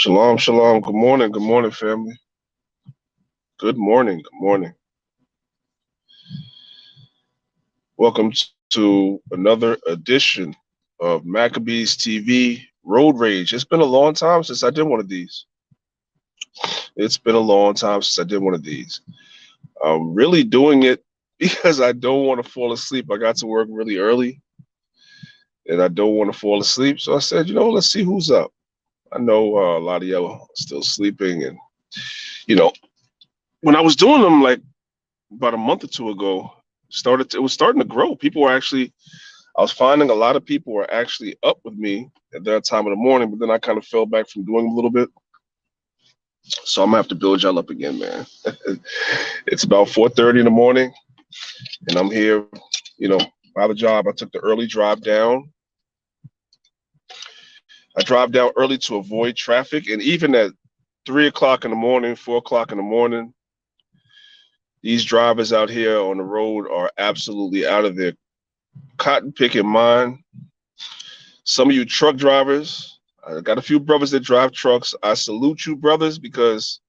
Shalom, shalom. Good morning, family. Good morning, good morning. Welcome to another edition of Maccabees TV Road Rage. It's been a long time since I did one of these. It's been a long time since I did one of these. I'm really doing it because I don't want to fall asleep. I got to work really early and I don't want to fall asleep. So I said, let's see who's up. I know a lot of y'all are still sleeping. And, you know, when I was doing them like about a month or two ago, it was starting to grow. I was finding a lot of people were actually up with me at that time of the morning, but then I kind of fell back from doing them a little bit. So I'm gonna have to build y'all up again, man. It's about 4:30 in the morning, and I'm here, by the job. I took the early drive down. I drive down early to avoid traffic, and even at 3 o'clock in the morning, 4 o'clock in the morning, these drivers out here on the road are absolutely out of their cotton picking mind. Some of you truck drivers, I got a few brothers that drive trucks. I salute you, brothers, because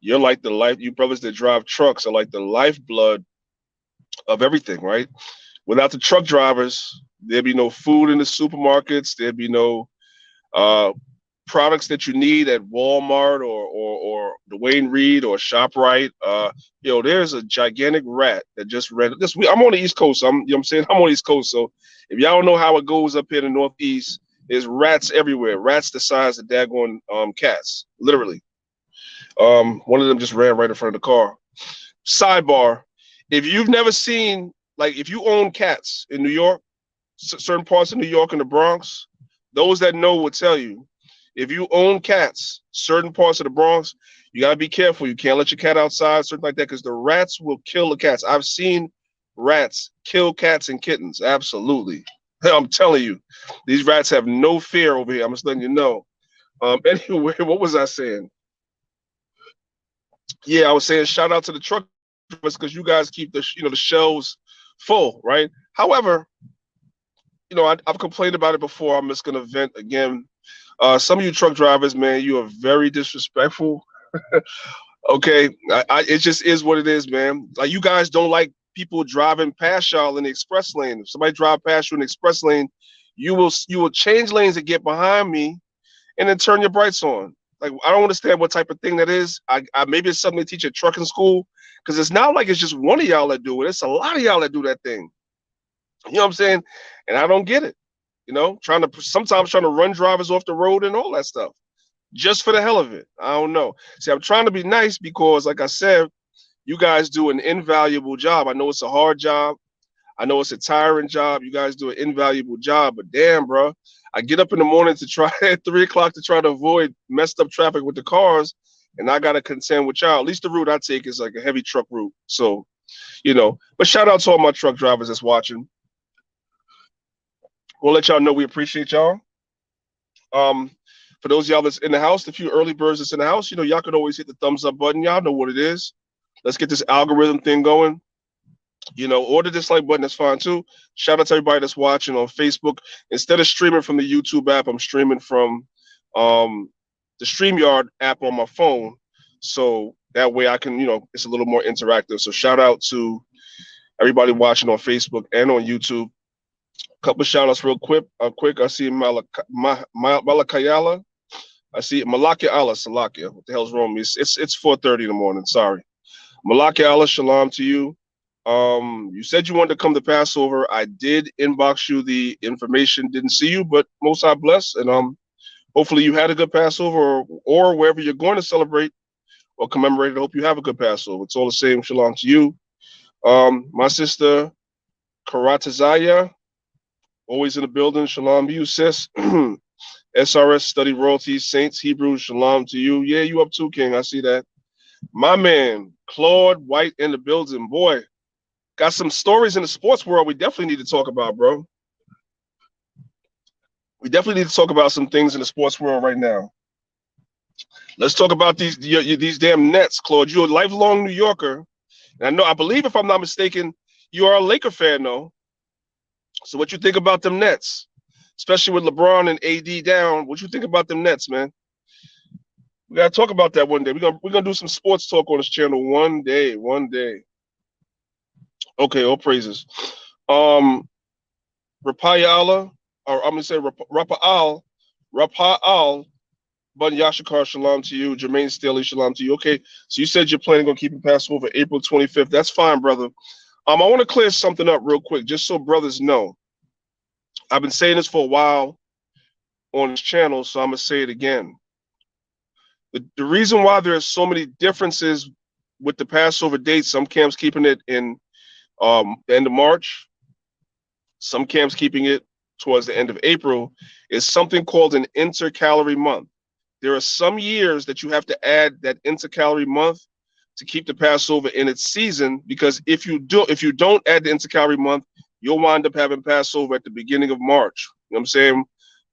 you're like the life. You brothers that drive trucks are like the lifeblood of everything, right? Without the truck drivers, there'd be no food in the supermarkets. There'd be no uh, products that you need at Walmart or Dwayne Reed or ShopRite. There's a gigantic rat that just ran this week. I'm on the East Coast. I'm saying I'm on the East Coast. So if y'all don't know how it goes up here in the Northeast, there's rats everywhere. Rats the size of daggone cats, literally. One of them just ran right in front of the car. Sidebar: if you've never seen, like, if you own cats in New York, certain parts of New York and the Bronx, those that know will tell you, if you own cats, certain parts of the Bronx, you gotta be careful. You can't let your cat outside, something like that, because the rats will kill the cats. I've seen rats kill cats and kittens. Absolutely. I'm telling you, these rats have no fear over here. I'm just letting you know. Anyway, what was I saying? Yeah, I was saying shout out to the truck drivers because you guys keep the shelves full, right? However, I've complained about it before. I'm just gonna vent again. Some of you truck drivers, man, you are very disrespectful. Okay, it just is what it is, man. Like, you guys don't like people driving past y'all in the express lane. If somebody drive past you in the express lane, you will change lanes to get behind me, and then turn your brights on. Like, I don't understand what type of thing that is. I maybe it's something they teach at trucking school, because it's not like it's just one of y'all that do it. It's a lot of y'all that do that thing. You know what I'm saying? And I don't get it. Sometimes trying to run drivers off the road and all that stuff, just for the hell of it. I don't know. See, I'm trying to be nice because, like I said, you guys do an invaluable job. I know it's a hard job. I know it's a tiring job. You guys do an invaluable job, but damn, bro, I get up in the morning to try at 3 o'clock to try to avoid messed up traffic with the cars, and I gotta contend with y'all. At least the route I take is like a heavy truck route. So, but shout out to all my truck drivers that's watching. We'll let y'all know we appreciate y'all. Um, for those of y'all that's in the house, the few early birds that's in the house, y'all can always hit the thumbs up button. Y'all know what it is. Let's get this algorithm thing going. Or the dislike button, that's fine too. Shout out to everybody that's watching on Facebook. Instead of streaming from the YouTube app, I'm streaming from the StreamYard app on my phone. So that way I can, it's a little more interactive. So shout out to everybody watching on Facebook and on YouTube. Couple shout outs real quick. I see Malakayala. I see Malakia Allah Salakia. What the hell's wrong with me? It's 4:30 in the morning. Sorry. Malakia Allah, shalom to you. You said you wanted to come to Passover. I did inbox you the information. Didn't see you, but most I bless. And hopefully you had a good Passover, or wherever you're going to celebrate or commemorate. I hope you have a good Passover. It's all the same. Shalom to you. My sister Karatazaya, always in the building. Shalom to you, sis. SRS Study Royalties, Saints, Hebrews, shalom to you. Yeah, you up too, King. I see that. My man, Claude White in the building. Boy, got some stories in the sports world we definitely need to talk about, bro. We definitely need to talk about some things in the sports world right now. Let's talk about these damn Nets, Claude. You're a lifelong New Yorker. And I believe, if I'm not mistaken, you are a Laker fan, though. So what you think about them Nets? Especially with LeBron and AD down, what you think about them Nets, man? We gotta talk about that one day. We're gonna do some sports talk on this channel one day. One day. Okay, all praises. Um, Rapayala, or I'm gonna say Rapa'al, Bun Yashikar, shalom to you. Jermaine Staley, shalom to you. Okay, so you said you're planning on keeping Passover April 25th. That's fine, brother. I want to clear something up real quick, just so brothers know. I've been saying this for a while on this channel, so I'm gonna say it again. The reason why there are so many differences with the Passover dates, some camps keeping it in the end of March, some camps keeping it towards the end of April, is something called an intercalary month. There are some years that you have to add that intercalary month to keep the Passover in its season, because if you don't add the intercalary month, you'll wind up having Passover at the beginning of March. You know what I'm saying?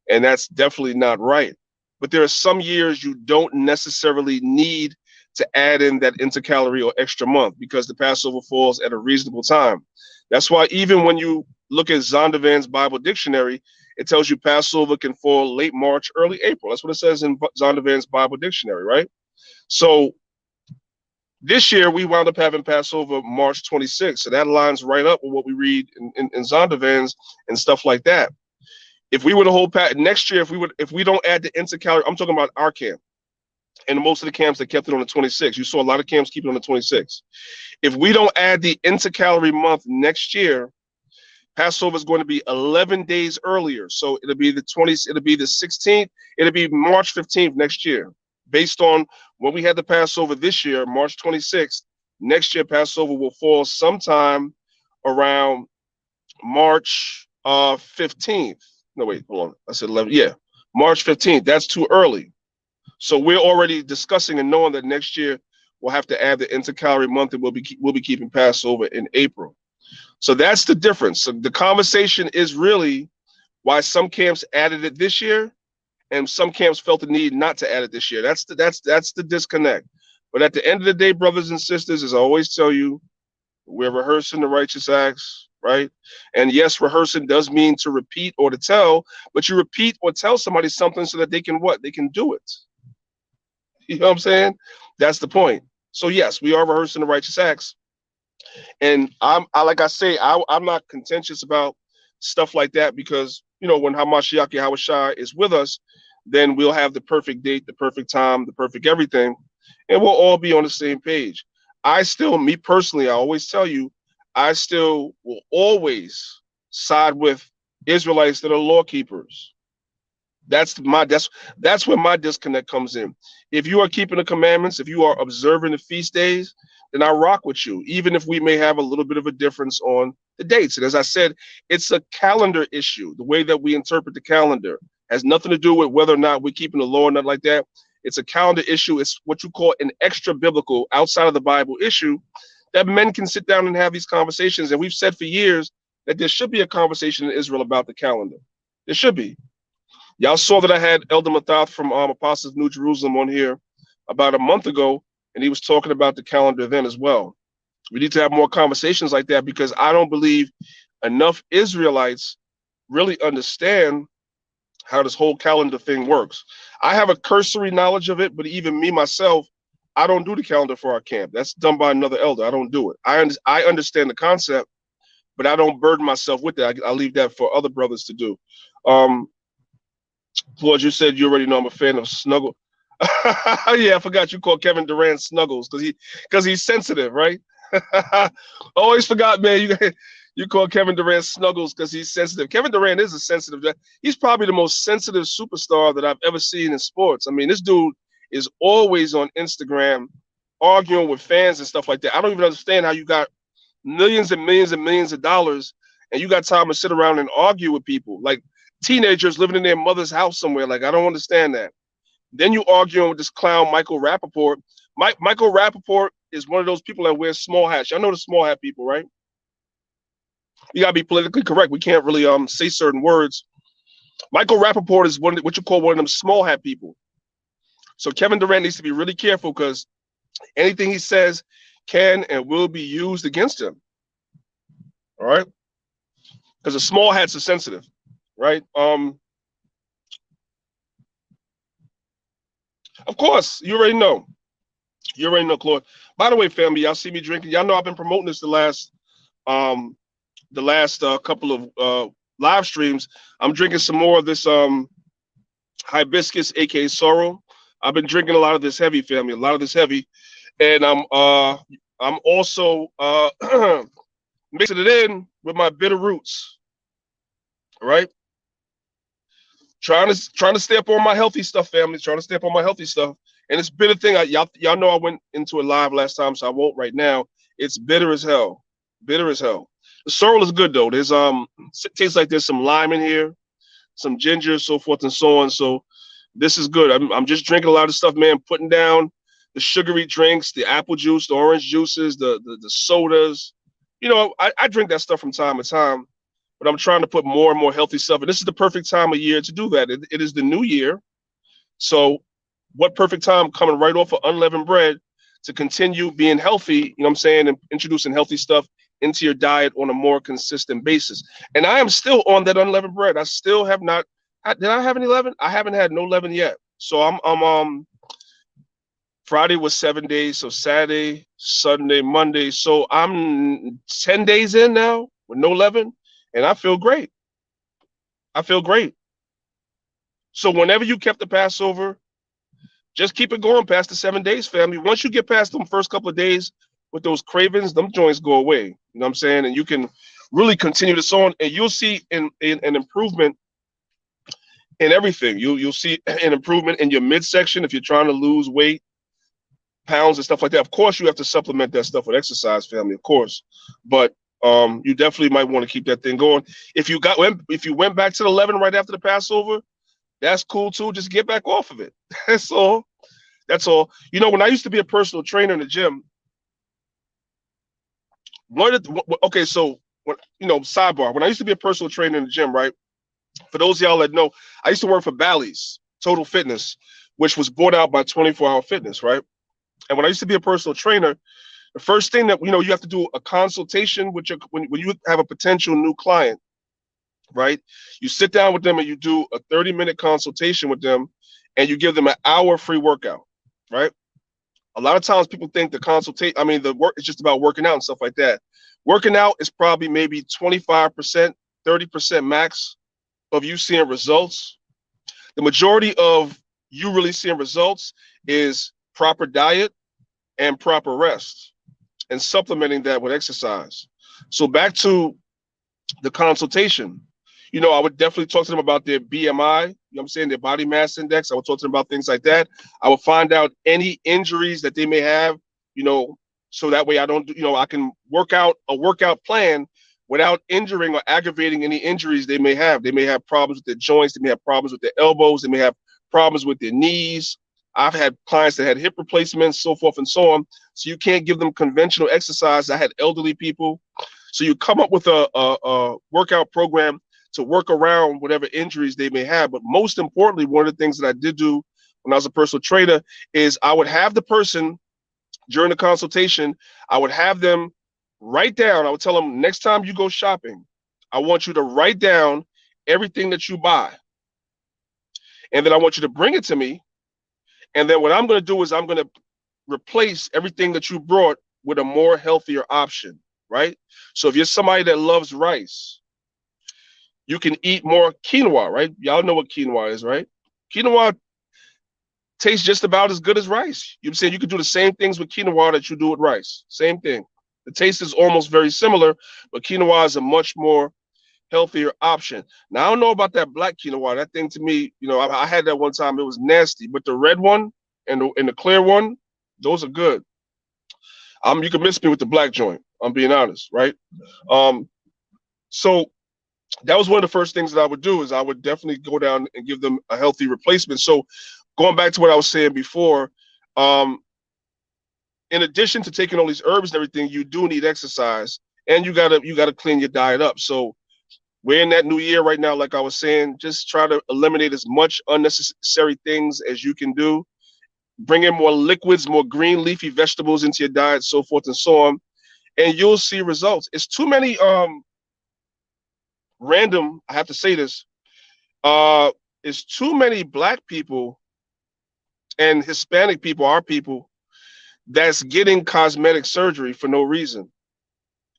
And that's definitely not right. But there are some years you don't necessarily need to add in that intercalary or extra month because the Passover falls at a reasonable time. That's why even when you look at Zondervan's Bible Dictionary, it tells you Passover can fall late March, early April. That's what it says in Zondervan's Bible Dictionary, right? So this year we wound up having Passover March 26th. So that lines right up with what we read in Zondervan's and stuff like that. If we were to hold next year, if we don't add the intercalary, I'm talking about our camp and most of the camps that kept it on the 26th. You saw a lot of camps keep it on the 26th. If we don't add the intercalary month next year, Passover is going to be 11 days earlier. So it'll be the 20th, it'll be the 16th, it'll be March 15th next year. Based on when we had the Passover this year, March 26th, next year Passover will fall sometime around March 15th. No, wait, hold on. I said 11. Yeah, March 15th. That's too early. So we're already discussing and knowing that next year we'll have to add the intercalary month, and we'll be keeping Passover in April. So that's the difference. So the conversation is really why some camps added it this year, and some camps felt the need not to add it this year. That's the disconnect. But at the end of the day, brothers and sisters, as I always tell you, we're rehearsing the righteous acts, right? And yes, rehearsing does mean to repeat or to tell, but you repeat or tell somebody something so that they can what? They can do it. You know what I'm saying? That's the point. So yes, we are rehearsing the righteous acts. And like I say, I'm not contentious about stuff like that because, you know, when Hamashiach Yahushua is with us, then we'll have the perfect date, the perfect time, the perfect everything, and we'll all be on the same page. Me personally, I always tell you, I still will always side with Israelites that are law keepers. That's where my disconnect comes in. If you are keeping the commandments, if you are observing the feast days, then I rock with you, even if we may have a little bit of a difference on the dates. And as I said, it's a calendar issue. The way that we interpret the calendar has nothing to do with whether or not we're keeping the law or not like that. It's a calendar issue. It's what you call an extra biblical, outside of the Bible issue that men can sit down and have these conversations. And we've said for years that there should be a conversation in Israel about the calendar. There should be. Y'all saw that I had Elder Mathath from Apostles of New Jerusalem on here about a month ago, and he was talking about the calendar then as well. We need to have more conversations like that because I don't believe enough Israelites really understand how this whole calendar thing works. I have a cursory knowledge of it, but even me myself, I don't do the calendar for our camp. That's done by another elder. I don't do it. I understand the concept, but I don't burden myself with it. I leave that for other brothers to do. Claude, you said you already know I'm a fan of Snuggle. Yeah, I forgot you called Kevin Durant Snuggles because he's sensitive, right? Always forgot, man. You call Kevin Durant Snuggles because he's sensitive. Kevin Durant is a sensitive guy. He's probably the most sensitive superstar that I've ever seen in sports. I mean, this dude is always on Instagram arguing with fans and stuff like that. I don't even understand how you got millions and millions and millions of dollars and you got time to sit around and argue with people like teenagers living in their mother's house somewhere. Like, I don't understand that. Then you arguing with this clown, Michael Rappaport. Michael Rappaport is one of those people that wears small hats. Y'all know the small hat people, right? You gotta be politically correct. We can't really say certain words. Michael Rappaport is what you call one of them small hat people. So Kevin Durant needs to be really careful because anything he says can and will be used against him. All right? Because the small hats are sensitive, right? Of Of course, you already know. You already know, Claude. By the way, family, y'all see me drinking. Y'all know I've been promoting this um the last couple of live streams. I'm drinking some more of this hibiscus, aka sorrel. I've been drinking a lot of this heavy, family, a lot of this heavy, and I'm also mixing it in with my bitter roots. Right, trying to stay up on my healthy stuff, family. Trying to stay up on my healthy stuff, and it's bitter thing. Y'all know I went into it live last time, so I won't right now. It's bitter as hell, bitter as hell. The sorrel is good though. There's it tastes like there's some lime in here, some ginger, so forth and so on. So this is good. I'm just drinking a lot of stuff, man. Putting down the sugary drinks, the apple juice, the orange juices, the sodas. You know, I drink that stuff from time to time, but I'm trying to put more and more healthy stuff. And this is the perfect time of year to do that. It is the new year. So what perfect time coming right off of unleavened bread to continue being healthy, you know what I'm saying, and introducing healthy stuff into your diet on a more consistent basis. And I am still on that unleavened bread. I still have not. Did I have any leaven? I haven't had no leaven yet. So I'm Friday was 7 days, so Saturday, Sunday, Monday. So I'm 10 days in now with no leaven, and I feel great. I feel great. So whenever you kept the Passover, just keep it going past the 7 days, family. Once you get past them first couple of days with those cravings, them joints go away. You know what I'm saying? And you can really continue this on, and you'll see an improvement in everything. You'll see an improvement in your midsection if you're trying to lose weight, pounds and stuff like that. Of course, you have to supplement that stuff with exercise, family, of course. But you definitely might want to keep that thing going. If you went back to the 11 right after the Passover, that's cool too. Just get back off of it. That's all. That's all. You know, when I used to be a personal trainer in the gym, okay, so sidebar. When I used to be a personal trainer in the gym, right? For those of y'all that know, I used to work for Bally's Total Fitness, which was bought out by 24 Hour Fitness, right? And when I used to be a personal trainer, the first thing that you have to do a consultation with when you have a potential new client, right? You sit down with them and you do a 30-minute consultation with them, and you give them an hour free workout, right? A lot of times people think the work is just about working out and stuff like that. Working out is probably maybe 25%, 30% max of you seeing results. The majority of you really seeing results is proper diet and proper rest and supplementing that with exercise. So back to the consultation. I would definitely talk to them about their BMI, you know what I'm saying, their body mass index. I would talk to them about things like that. I would find out any injuries that they may have, so that way I can work out a workout plan without injuring or aggravating any injuries they may have. They may have problems with their joints. They may have problems with their elbows. They may have problems with their knees. I've had clients that had hip replacements, so forth and so on. So you can't give them conventional exercise. I had elderly people. So you come up with a workout program to work around whatever injuries they may have. But most importantly, one of the things that I did do when I was a personal trainer is I would have the person during the consultation, I would have them write down. I would tell them, next time you go shopping, I want you to write down everything that you buy. And then I want you to bring it to me. And then what I'm going to do is I'm going to replace everything that you brought with a more healthier option, right? So if you're somebody that loves rice, you can eat more quinoa, right? Y'all know what quinoa is, right? Quinoa tastes just about as good as rice. You're saying you can do the same things with quinoa that you do with rice. Same thing. The taste is almost very similar, but quinoa is a much more healthier option. Now, I don't know about that black quinoa. That thing to me, I had that one time. It was nasty. But the red one and the clear one, those are good. You can miss me with the black joint. I'm being honest, right? So that was one of the first things that I would do is I would definitely go down and give them a healthy replacement. So going back to what I was saying before, in addition to taking all these herbs and everything, you do need exercise, and you gotta clean your diet up. So we're in that new year right now, like I was saying. Just try to eliminate as much unnecessary things as you can do. Bring in more liquids, more green leafy vegetables into your diet, so forth and so on, and you'll see results. It's too many random. I have to say this. It's too many black people and Hispanic people, our people, that's getting cosmetic surgery for no reason.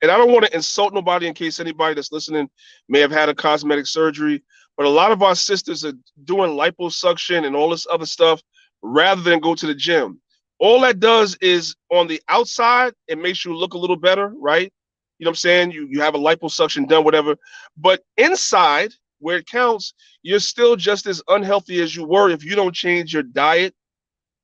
And I don't want to insult nobody in case anybody that's listening may have had a cosmetic surgery, but a lot of our sisters are doing liposuction and all this other stuff rather than go to the gym. All that does is on the outside, it makes you look a little better, right? You know what I'm saying? You have a liposuction done, whatever. But inside, where it counts, you're still just as unhealthy as you were if you don't change your diet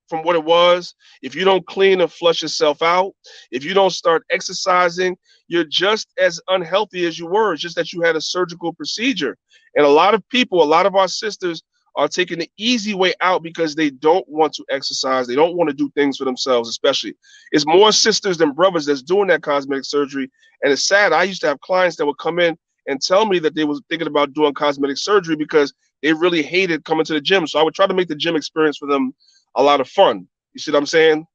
from what it was, if you don't clean and flush yourself out, if you don't start exercising, you're just as unhealthy as you were. It's just that you had a surgical procedure. And a lot of people, a lot of our sisters are taking the easy way out because they don't want to exercise. They don't want to do things for themselves, especially. It's more sisters than brothers that's doing that cosmetic surgery. And it's sad. I used to have clients that would come in and tell me that they was thinking about doing cosmetic surgery because they really hated coming to the gym. So I would try to make the gym experience for them a lot of fun. You see what I'm saying?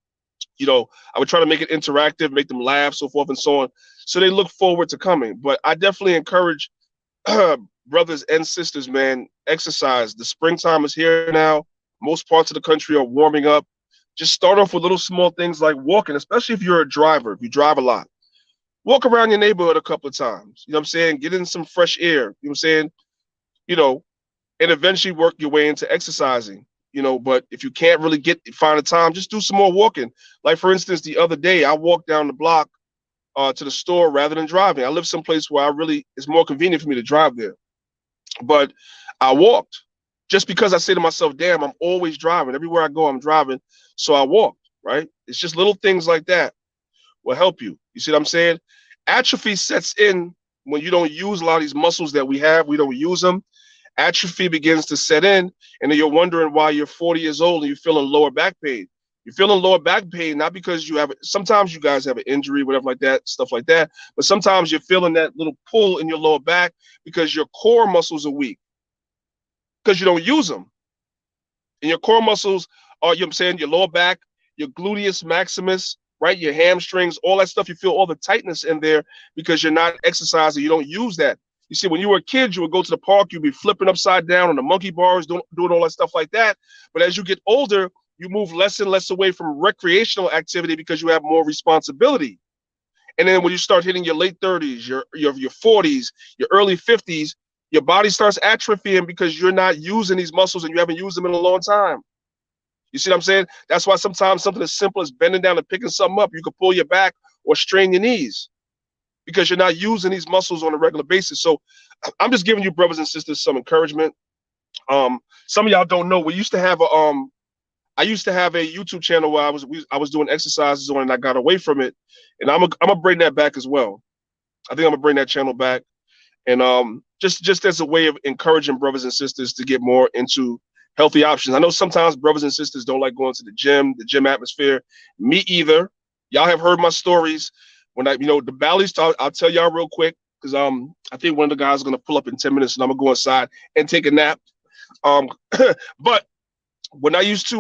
I would try to make it interactive, make them laugh, so forth and so on. So they look forward to coming. But I definitely encourage brothers and sisters, man, exercise. The springtime is here now. Most parts of the country are warming up. Just start off with little small things like walking, especially if you're a driver, if you drive a lot. Walk around your neighborhood a couple of times. You know what I'm saying? Get in some fresh air. You know what I'm saying? You know, and eventually work your way into exercising. But if you can't really find a time, just do some more walking. Like, for instance, the other day, I walked down the block to the store rather than driving. I live someplace where it's more convenient for me to drive there. But I walked just because I say to myself, damn, I'm always driving. Everywhere I go, I'm driving. So I walked, right? It's just little things like that will help you. You see what I'm saying? Atrophy sets in when you don't use a lot of these muscles that we have. We don't use them. Atrophy begins to set in, and then you're wondering why you're 40 years old and you're feeling lower back pain. You're feeling lower back pain not because sometimes you guys have an injury, whatever like that, stuff like that, but sometimes you're feeling that little pull in your lower back because your core muscles are weak because you don't use them. And your core muscles are, you know what I'm saying, your lower back, your gluteus maximus, right? Your hamstrings, all that stuff. You feel all the tightness in there because you're not exercising. You don't use that. You see, when you were a kid, you would go to the park, you'd be flipping upside down on the monkey bars, doing all that stuff like that. But as you get older, you move less and less away from recreational activity because you have more responsibility. And then when you start hitting your late 30s, your 40s, your early 50s, your body starts atrophying because you're not using these muscles and you haven't used them in a long time. You see what I'm saying? That's why sometimes something as simple as bending down and picking something up, you can pull your back or strain your knees because you're not using these muscles on a regular basis. So I'm just giving you brothers and sisters some encouragement. Some of y'all don't know, I used to have a YouTube channel where I was doing exercises on, and I got away from it, and I'm gonna bring that back as well. I think I'm gonna bring that channel back, and just as a way of encouraging brothers and sisters to get more into healthy options. I know sometimes brothers and sisters don't like going to the gym atmosphere. Me either. Y'all have heard my stories. When the Bally's talk, I'll tell y'all real quick because I think one of the guys is gonna pull up in 10 minutes, and I'm gonna go inside and take a nap. But when I used to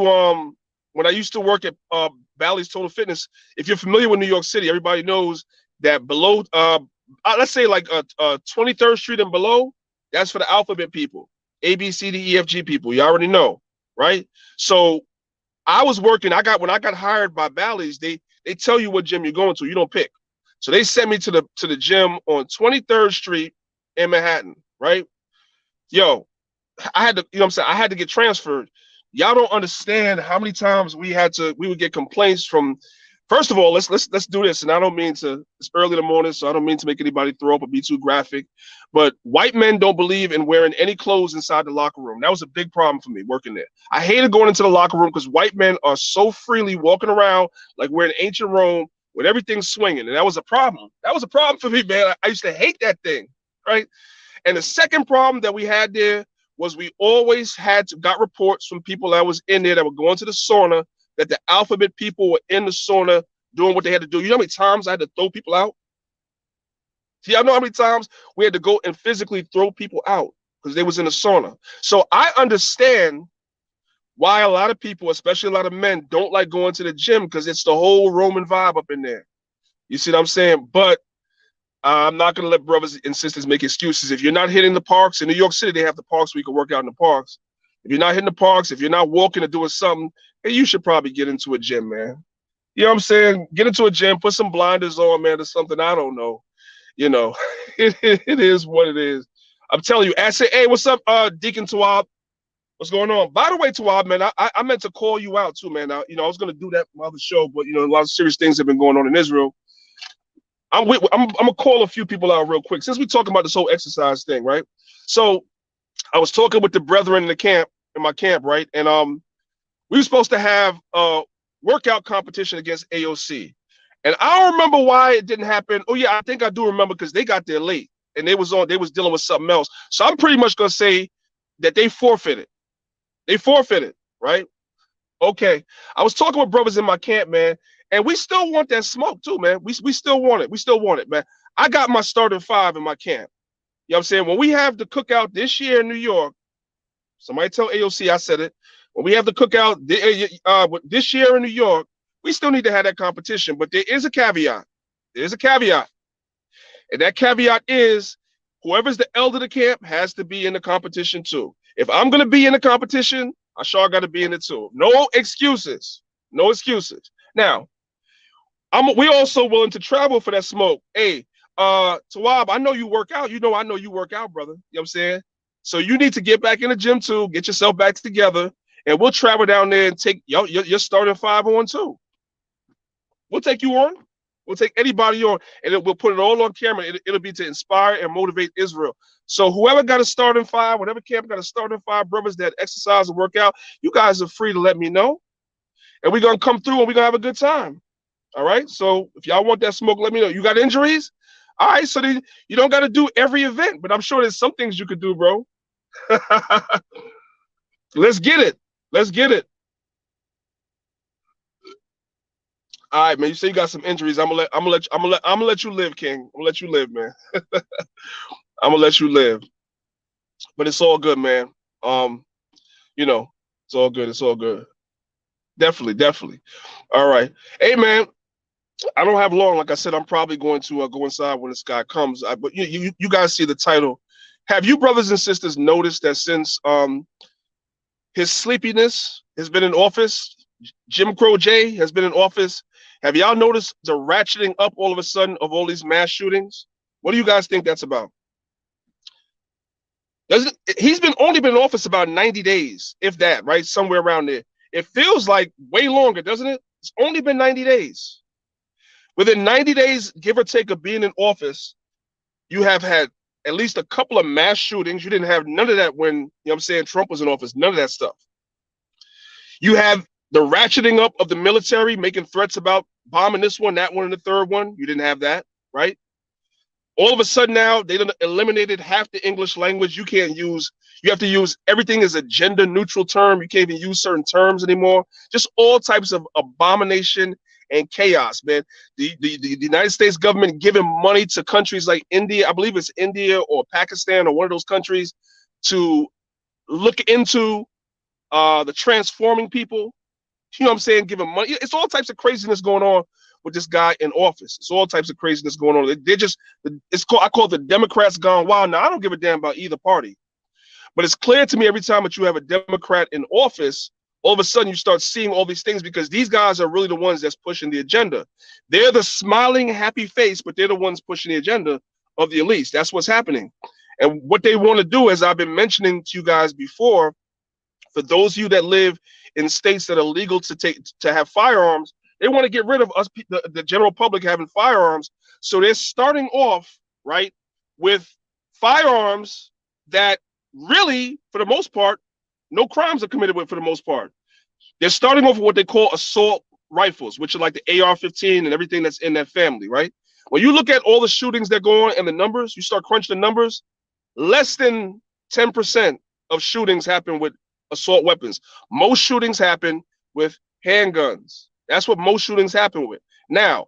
work at Bally's Total Fitness, if you're familiar with New York City, everybody knows that below, let's say like 23rd Street and below, that's for the alphabet people, A, B, C, D, E, F, G people. You already know, right? So I was working. When I got hired by Bally's, they tell you what gym you're going to. You don't pick. So they sent me to the gym on 23rd Street in Manhattan, right? Yo, I had to, you know what I'm saying? I had to get transferred. Y'all don't understand how many times we would get complaints from. First of all, let's do this. And I don't mean to, it's early in the morning, so I don't mean to make anybody throw up or be too graphic. But white men don't believe in wearing any clothes inside the locker room. That was a big problem for me working there. I hated going into the locker room because white men are so freely walking around like we're in ancient Rome with everything swinging. And that was a problem. That was a problem for me, man. I used to hate that thing, right? And the second problem that we had there was we always got reports from people that was in there that were going to the sauna that the alphabet people were in the sauna doing what they had to do. You know how many times I had to throw people out? Do y'all know how many times we had to go and physically throw people out because they was in the sauna? So I understand why a lot of people, especially a lot of men, don't like going to the gym because it's the whole Roman vibe up in there. You see what I'm saying? But I'm not going to let brothers and sisters make excuses. If you're not hitting the parks, in New York City, they have the parks where you can work out in the parks. If you're not hitting the parks, if you're not walking or doing something, hey, you should probably get into a gym, man. You know what I'm saying? Get into a gym, put some blinders on, man, or something. I don't know. You know, it is what it is. I'm telling you. I say, hey, what's up, Deacon Tawab? What's going on? By the way, Tawab, man, I meant to call you out too, man. I was gonna do that for my other show, but a lot of serious things have been going on in Israel. I'm gonna call a few people out real quick since we're talking about this whole exercise thing, right? So I was talking with the brethren in my camp, right? And we were supposed to have a workout competition against AOC. And I don't remember why it didn't happen. Oh yeah, I think I do remember because they got there late and they was dealing with something else. So I'm pretty much gonna say that they forfeited. They forfeited, right? Okay. I was talking with brothers in my camp, man, and we still want that smoke too, man. We still want it. We still want it, man. I got my starting 5 in my camp. You know what I'm saying? When we have the cookout this year in New York, somebody tell AOC I said it. When we have the cookout this year in New York, we still need to have that competition. But there is a caveat. There's a caveat. And that caveat is whoever's the elder of the camp has to be in the competition too. If I'm going to be in the competition, I sure got to be in it too. No excuses. No excuses. Now, we're also willing to travel for that smoke. Hey, Tawab, I know you work out. I know you work out, brother. You know what I'm saying? So you need to get back in the gym too, get yourself back together, and we'll travel down there and take your starting 5 on too. We'll take you on. We'll take anybody on, and we'll put it all on camera. It'll be to inspire and motivate Israel. So whoever got a starting 5, whatever camp got a starting 5, brothers that exercise and work out, you guys are free to let me know. And we're going to come through and we're going to have a good time. All right? So if y'all want that smoke, let me know. You got injuries? All right, so then you don't got to do every event, but I'm sure there's some things you could do, bro. Let's get it. Let's get it. All right, man. You say you got some injuries. I'm gonna let you live, King. I'm gonna let you live, man. I'm gonna let you live. But it's all good, man. It's all good. It's all good. Definitely, definitely. All right. Hey, man. I don't have long. Like I said, I'm probably going to go inside when this guy comes. But you guys see the title. Have you brothers and sisters noticed that since his sleepiness has been in office, Jim Crow Jay has been in office, have y'all noticed the ratcheting up all of a sudden of all these mass shootings? What do you guys think that's about? He's only been in office about 90 days, if that, right? Somewhere around there. It feels like way longer, doesn't it? It's only been 90 days. Within 90 days, give or take, of being in office, you have had at least a couple of mass shootings. You didn't have none of that when, Trump was in office. None of that stuff. You have the ratcheting up of the military, making threats about bombing this one, that one, and the third one. You didn't have that, right? All of a sudden now, they eliminated half the English language. You have to use everything as a gender neutral term. You can't even use certain terms anymore. Just all types of abomination and chaos, man. The United States government giving money to countries like India, I believe it's India or Pakistan or one of those countries, to look into the transforming people. You know what I'm saying? Giving money. It's all types of craziness going on with this guy in office. It's all types of craziness going on. I call it the Democrats gone wild. Now, I don't give a damn about either party, but it's clear to me every time that you have a Democrat in office, all of a sudden you start seeing all these things because these guys are really the ones that's pushing the agenda. They're the smiling, happy face, but they're the ones pushing the agenda of the elites. That's what's happening. And what they want to do, as I've been mentioning to you guys before, for those of you that live in states that are legal to have firearms, they want to get rid of us, the general public, having firearms. So they're starting off, right, with firearms that really, for the most part, no crimes are committed with for the most part. They're starting off with what they call assault rifles, which are like the AR-15 and everything that's in that family, right? When you look at all the shootings that go on and the numbers, you start crunching the numbers, less than 10% of shootings happen with assault weapons. Most shootings happen with handguns. That's what most shootings happen with. Now,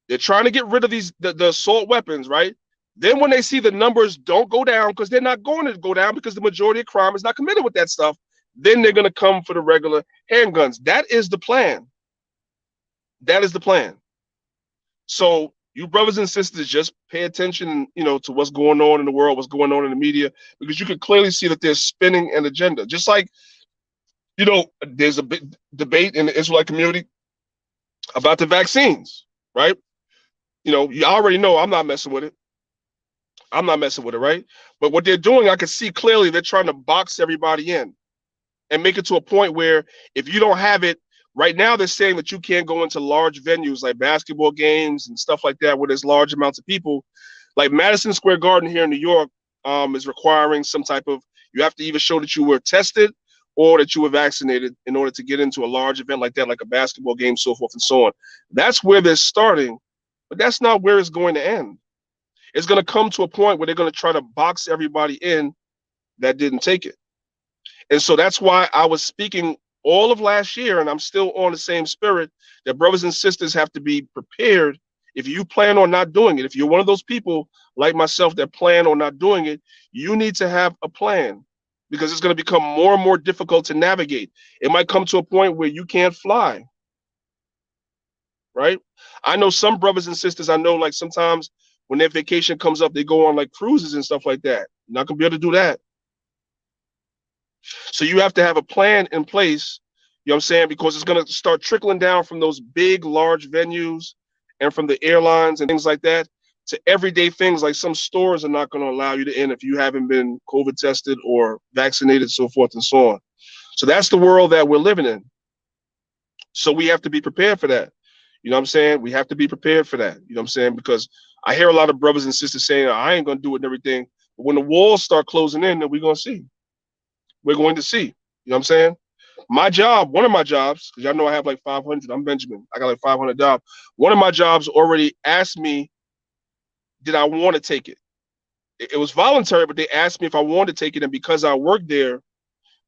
they're trying to get rid of the assault weapons, right? Then when they see the numbers don't go down, because they're not going to go down because the majority of crime is not committed with that stuff, then they're going to come for the regular handguns. That is the plan. That is the plan. So you brothers and sisters, just pay attention, to what's going on in the world, what's going on in the media, because you can clearly see that they're spinning an agenda. Just like There's a big debate in the Israelite community about the vaccines, right? You already know I'm not messing with it. I'm not messing with it, right? But what they're doing, I can see clearly they're trying to box everybody in and make it to a point where if you don't have it, right now they're saying that you can't go into large venues like basketball games and stuff like that where there's large amounts of people. Like Madison Square Garden here in New York is requiring some type of, you have to either show that you were tested or that you were vaccinated in order to get into a large event like that, like a basketball game, so forth and so on. That's where they're starting, but that's not where it's going to end. It's going to come to a point where they're going to try to box everybody in that didn't take it. And so that's why I was speaking all of last year, and I'm still on the same spirit, that brothers and sisters have to be prepared. If you plan on not doing it, if you're one of those people like myself that plan on not doing it, you need to have a plan, because it's going to become more and more difficult to navigate. It might come to a point where you can't fly, right? I know some brothers and sisters, I know like sometimes when their vacation comes up, they go on like cruises and stuff like that. You're not going to be able to do that. So you have to have a plan in place, you know what I'm saying? Because it's going to start trickling down from those big, large venues and from the airlines and things like that to everyday things. Like some stores are not going to allow you to in if you haven't been COVID tested or vaccinated, so forth and so on. So that's the world that we're living in. So we have to be prepared for that. You know what I'm saying? We have to be prepared for that. You know what I'm saying? Because I hear a lot of brothers and sisters saying, I ain't going to do it and everything. But when the walls start closing in, then we're going to see. We're going to see. You know what I'm saying? My job, one of my jobs, because y'all know I have like 500. I'm Benjamin. I got like 500 jobs. One of my jobs already asked me, did I want to take it? It was voluntary, but they asked me if I wanted to take it. And because I work there,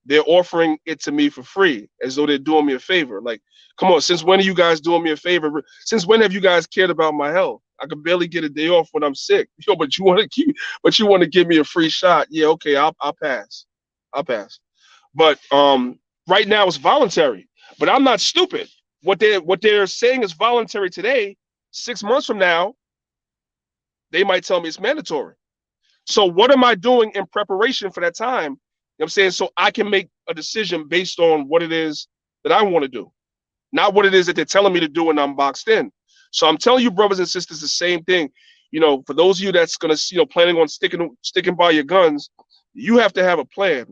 they're offering it to me for free, as though they're doing me a favor. Like, come on, since when are you guys doing me a favor? Since when have you guys cared about my health? I can barely get a day off when I'm sick. But you want to give me a free shot? Yeah, okay, I'll pass. I'll pass. But right now it's voluntary. But I'm not stupid. What they're saying is voluntary today. 6 months from now, they might tell me it's mandatory. So what am I doing in preparation for that time? You know what I'm saying? So I can make a decision based on what it is that I want to do, not what it is that they're telling me to do and I'm boxed in. So I'm telling you, brothers and sisters, the same thing. For those of you that's gonna, planning on sticking by your guns, you have to have a plan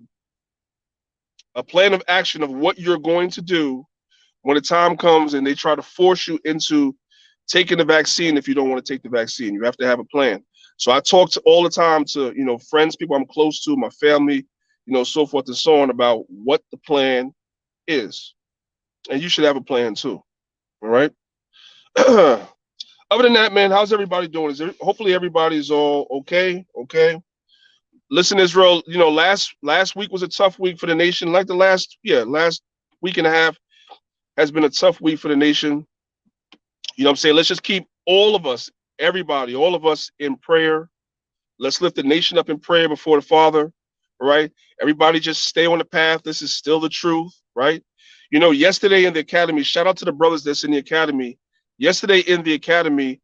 of action of what you're going to do when the time comes and they try to force you into taking the vaccine. If you don't want to take the vaccine, you have to have a plan. So I talk to all the time to, friends, people I'm close to, my family, so forth and so on, about what the plan is. And you should have a plan too. All right. Other than that, man, how's everybody doing? Hopefully everybody's all okay. Okay. Listen, Israel, last week was a tough week for the nation. Like the last week and a half has been a tough week for the nation. You know what I'm saying? Let's just keep all of us, everybody, all of us in prayer. Let's lift the nation up in prayer before the Father, right? Everybody just stay on the path. This is still the truth, right? Yesterday in the academy, shout out to the brothers that's in the academy. Yesterday in the academy,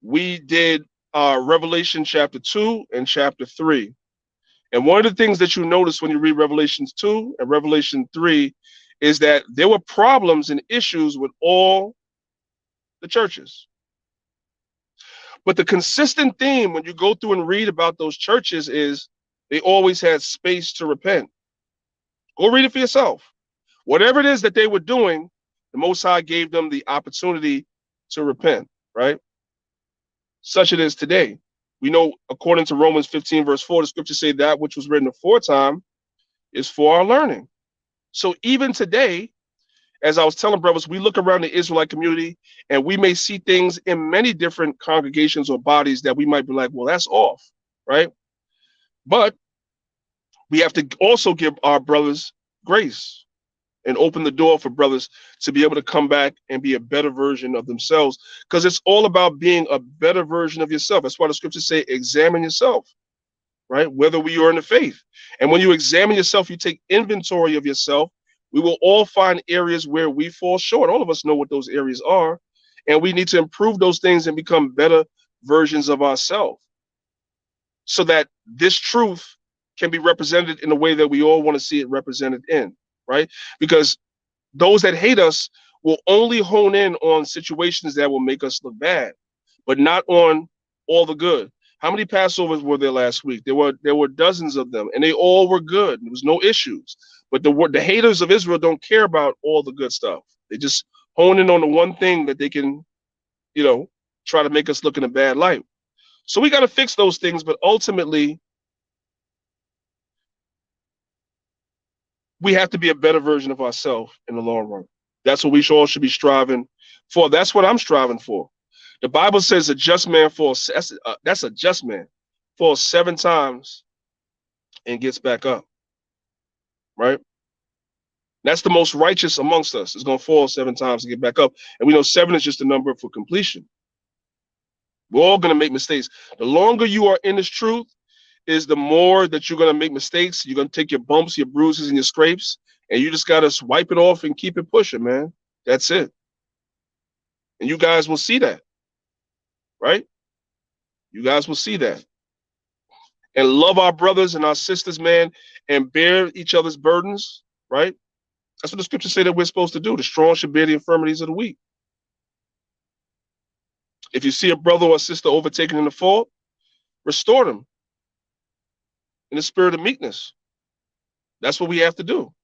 we did Revelation chapter 2 and chapter 3. And one of the things that you notice when you read Revelations 2 and Revelation 3 is that there were problems and issues with all the churches. But the consistent theme when you go through and read about those churches is they always had space to repent. Go read it for yourself. Whatever it is that they were doing, the Most High gave them the opportunity to repent, right? Such it is today. We know, according to Romans 15, verse 4, the scriptures say that which was written aforetime is for our learning. So even today, as I was telling brothers, we look around the Israelite community and we may see things in many different congregations or bodies that we might be like, well, that's off, right? But we have to also give our brothers grace and open the door for brothers to be able to come back and be a better version of themselves, because it's all about being a better version of yourself. That's why the scriptures say, examine yourself, right? Whether we are in the faith. And when you examine yourself, you take inventory of yourself. We will all find areas where we fall short. All of us know what those areas are. And we need to improve those things and become better versions of ourselves so that this truth can be represented in the way that we all want to see it represented in, right? Because those that hate us will only hone in on situations that will make us look bad, but not on all the good. How many Passovers were there last week? There were dozens of them, and they all were good. There was no issues. But the haters of Israel don't care about all the good stuff. They just hone in on the one thing that they can, try to make us look in a bad light. So we got to fix those things, but ultimately, we have to be a better version of ourselves in the long run. That's what we all should be striving for. That's what I'm striving for. The Bible says a just man falls. That's a just man falls 7 times and gets back up. Right? That's the most righteous amongst us. Is going to fall 7 times and get back up. And we know 7 is just a number for completion. We're all going to make mistakes. The longer you are in this truth, is the more that you're going to make mistakes. You're going to take your bumps, your bruises, and your scrapes, and you just got to wipe it off and keep it pushing, man. That's it. And you guys will see that, right? You guys will see that. And love our brothers and our sisters, man, and bear each other's burdens, right? That's what the scriptures say that we're supposed to do. The strong should bear the infirmities of the weak. If you see a brother or a sister overtaken in the fault, restore them in the spirit of meekness. That's what we have to do.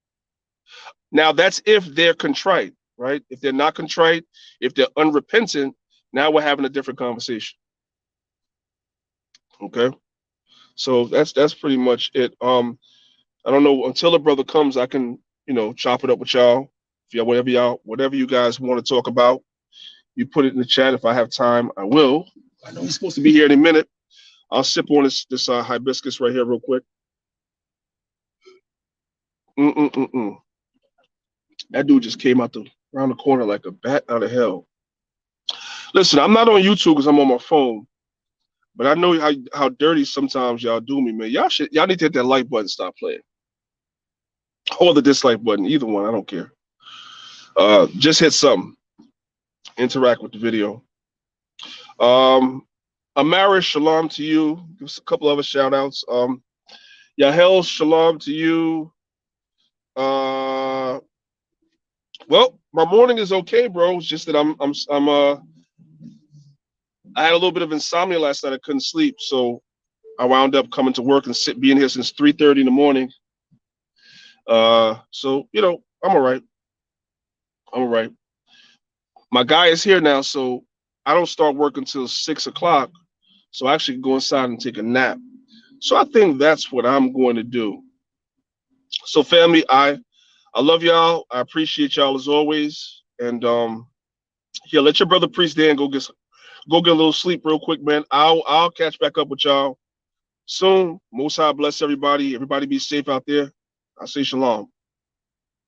Now, that's if they're contrite, right? If they're not contrite, if they're unrepentant, now we're having a different conversation. Okay? So that's pretty much it. I don't know, until the brother comes, I can, chop it up with y'all. If y'all whatever you guys want to talk about, you put it in the chat. If I have time, I will. I know he's supposed to be here in a minute. I'll sip on this hibiscus right here real quick. That dude just came around the corner like a bat out of hell. Listen, I'm not on YouTube because I'm on my phone, but I know how dirty sometimes y'all do me, man. Y'all need to hit that like button, stop playing, or the dislike button, either one. I don't care. Just hit something. Interact with the video. Amaris, shalom to you. Give us a couple other shout outs. Yahel, shalom to you. Well, my morning is okay, bro. It's just that I had a little bit of insomnia last night. I couldn't sleep, so I wound up coming to work and being here since 3:30 in the morning. So I'm all right. I'm all right. My guy is here now, so I don't start work until 6 o'clock. So I actually go inside and take a nap. So I think that's what I'm going to do. So family, I love y'all. I appreciate y'all as always. And yeah, let your brother Priest Dan go get a little sleep real quick, man. I'll catch back up with y'all soon. Most High bless everybody. Everybody be safe out there. I say shalom.